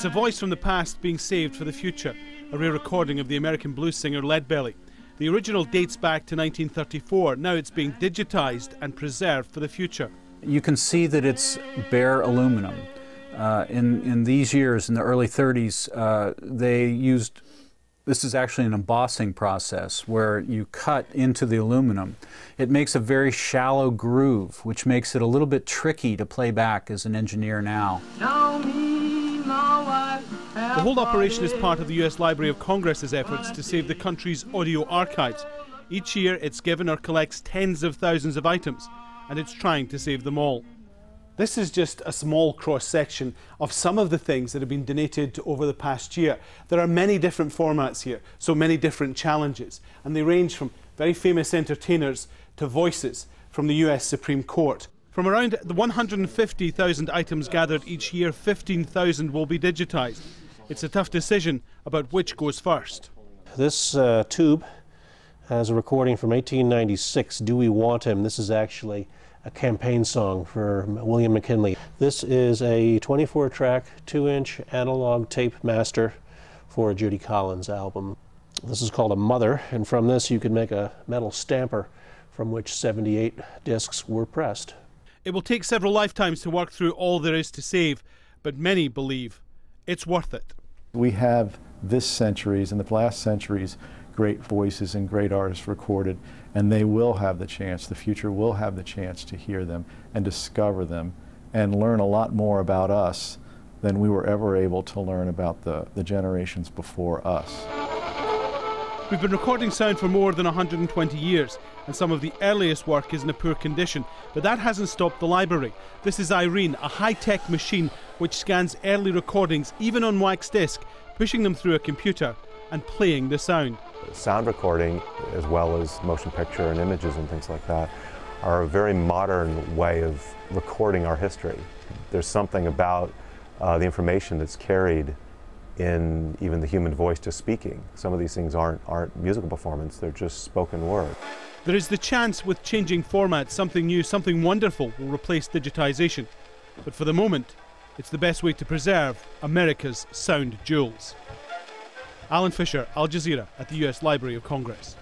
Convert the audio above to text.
It's a voice from the past being saved for the future, a rare recording of the American blues singer Leadbelly. The original dates back to 1934. Now it's being digitized and preserved for the future. You can see that it's bare aluminum. In these years, in the early 30s, they used, this is actually an embossing process where you cut into the aluminum. It makes a very shallow groove, which makes it a little bit tricky to play back as an engineer now. The whole operation is part of the US Library of Congress's efforts to save the country's audio archives. Each year it's given or collects tens of thousands of items, and it's trying to save them all. This is just a small cross-section of some of the things that have been donated over the past year. There are many different formats here, so many different challenges, and they range from very famous entertainers to voices from the US Supreme Court. From around the 150,000 items gathered each year, 15,000 will be digitized. It's a tough decision about which goes first. This tube has a recording from 1896, Do We Want Him? This is actually a campaign song for William McKinley. This is a 24-track, 2-inch analog tape master for a Judy Collins album. This is called a Mother, and from this you can make a metal stamper from which 78 discs were pressed. It will take several lifetimes to work through all there is to save, but many believe it's worth it. We have this century's and the last century's great voices and great artists recorded, and they will have the chance, the future will have the chance to hear them and discover them and learn a lot more about us than we were ever able to learn about the generations before us. We've been recording sound for more than 120 years, and some of the earliest work is in a poor condition, but that hasn't stopped the library. This is Irene, a high-tech machine which scans early recordings, even on wax disc, pushing them through a computer and playing the sound. Sound recording, as well as motion picture and images and things like that, are a very modern way of recording our history. There's something about the information that's carried in even the human voice just speaking. Some of these things aren't musical performance, they're just spoken word. There is the chance with changing formats, something new, something wonderful will replace digitization. But for the moment, it's the best way to preserve America's sound jewels. Alan Fisher, Al Jazeera at the US Library of Congress.